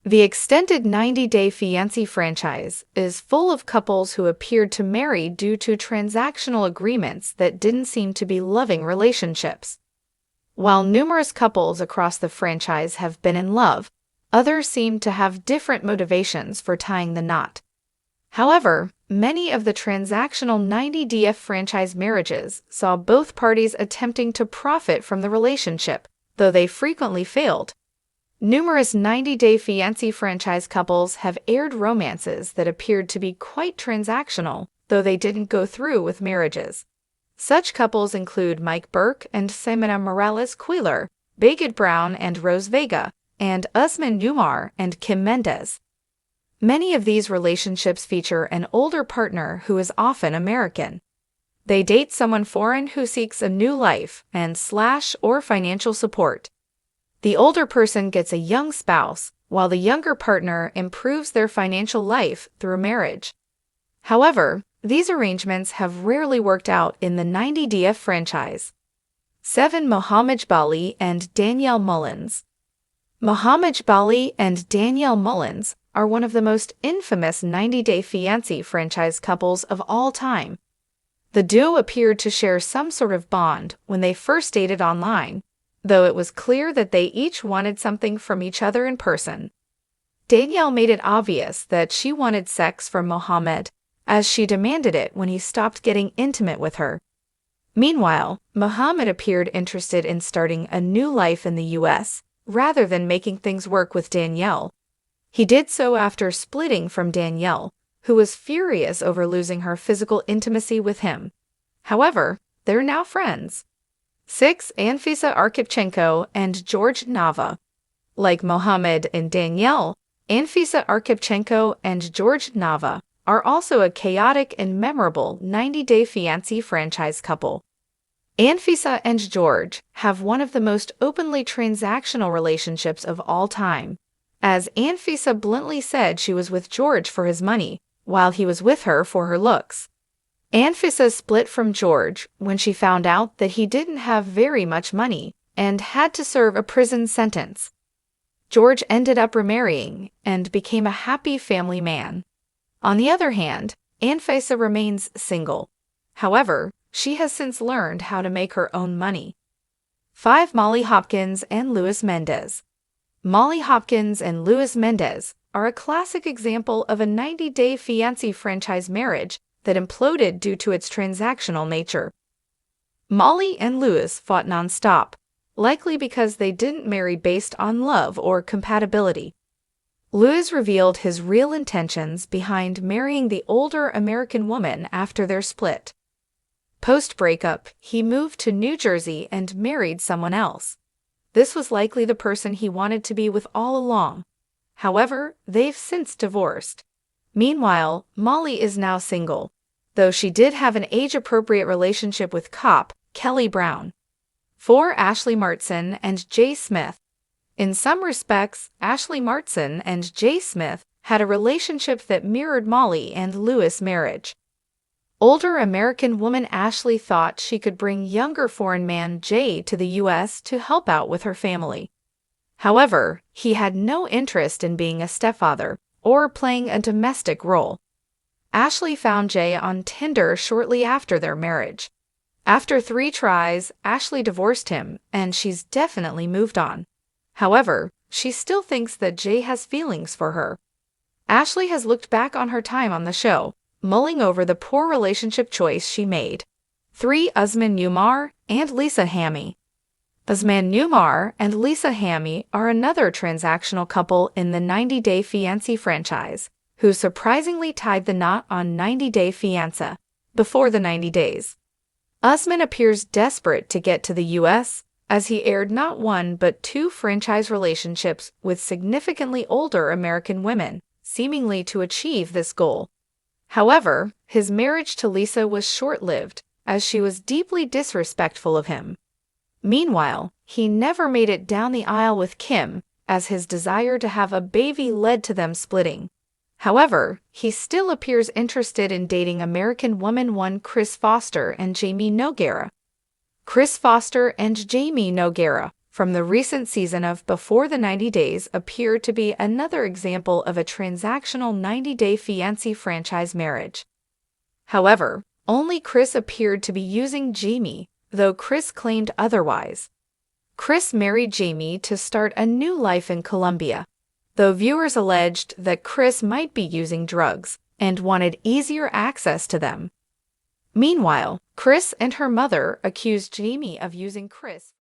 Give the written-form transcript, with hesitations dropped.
The extended 90-day Fiancé franchise is full of couples who appeared to marry due to transactional agreements that didn't seem to be loving relationships. While numerous couples across the franchise have been in love, others seem to have different motivations for tying the knot. However, many of the transactional 90-day franchise marriages saw both parties attempting to profit from the relationship, though they frequently failed. Numerous 90-day Fiancé franchise couples have aired romances that appeared to be quite transactional, though they didn't go through with marriages. Such couples include Mike Burke and Ximena Morales-Cuellar, Bagot Brown and Rose Vega, and Usman Umar and Kim Mendes. Many of these relationships feature an older partner who is often American. They date someone foreign who seeks a new life and/or financial support. The older person gets a young spouse, while the younger partner improves their financial life through marriage. However, these arrangements have rarely worked out in the 90-day franchise. 7. Mohammed Bali and Danielle Mullins. Mohammed Bali and Danielle Mullins are one of the most infamous 90-day Fiancé franchise couples of all time. The duo appeared to share some sort of bond when they first dated online, though it was clear that they each wanted something from each other in person. Danielle made it obvious that she wanted sex from Mohammed, as she demanded it when he stopped getting intimate with her. Meanwhile, Mohammed appeared interested in starting a new life in the U.S., rather than making things work with Danielle. He did so after splitting from Danielle, who was furious over losing her physical intimacy with him. However, they're now friends. 6. Anfisa Arkhipchenko and George Nava. Like Mohammed and Danielle, Anfisa Arkhipchenko and George Nava are also a chaotic and memorable 90-day Fiancé franchise couple. Anfisa and George have one of the most openly transactional relationships of all time, as Anfisa bluntly said she was with George for his money, while he was with her for her looks. Anfisa split from George when she found out that he didn't have very much money and had to serve a prison sentence. George ended up remarrying and became a happy family man. On the other hand, Anfisa remains single. However, she has since learned how to make her own money. 5. Molly Hopkins and Luis Mendez. Molly Hopkins and Luis Mendez are a classic example of a 90-day Fiancé franchise marriage that imploded due to its transactional nature. Molly and Luis fought nonstop, likely because they didn't marry based on love or compatibility. Luis revealed his real intentions behind marrying the older American woman after their split. Post-breakup, he moved to New Jersey and married someone else. This was likely the person he wanted to be with all along. However, they've since divorced. Meanwhile, Molly is now single, though she did have an age-appropriate relationship with cop Kelly Brown. 4. Ashley Martson and Jay Smith. In some respects, Ashley Martson and Jay Smith had a relationship that mirrored Molly and Luis' marriage. Older American woman Ashley thought she could bring younger foreign man Jay to the U.S. to help out with her family. However, he had no interest in being a stepfather or playing a domestic role. Ashley found Jay on Tinder shortly after their marriage. After 3 tries, Ashley divorced him, and she's definitely moved on. However, she still thinks that Jay has feelings for her. Ashley has looked back on her time on the show, mulling over the poor relationship choice she made. 3. Usman Umar and Lisa Hammy. Usman Umar and Lisa Hammy are another transactional couple in the 90-day Fiancé franchise, who surprisingly tied the knot on 90-day Fiancé before the 90 days. Usman appears desperate to get to the U.S., as he aired not 1 but 2 franchise relationships with significantly older American women, seemingly to achieve this goal. However, his marriage to Lisa was short-lived, as she was deeply disrespectful of him. Meanwhile, he never made it down the aisle with Kim, as his desire to have a baby led to them splitting. However, he still appears interested in dating American woman 1 Chris Foster and Jamie Nogueira. Chris Foster and Jamie Nogueira from the recent season of Before the 90 Days appeared to be another example of a transactional 90-day fiancé franchise marriage. However, only Chris appeared to be using Jamie, though Chris claimed otherwise. Chris married Jamie to start a new life in Colombia, though viewers alleged that Chris might be using drugs and wanted easier access to them. Meanwhile, Chris and her mother accused Jamie of using Chris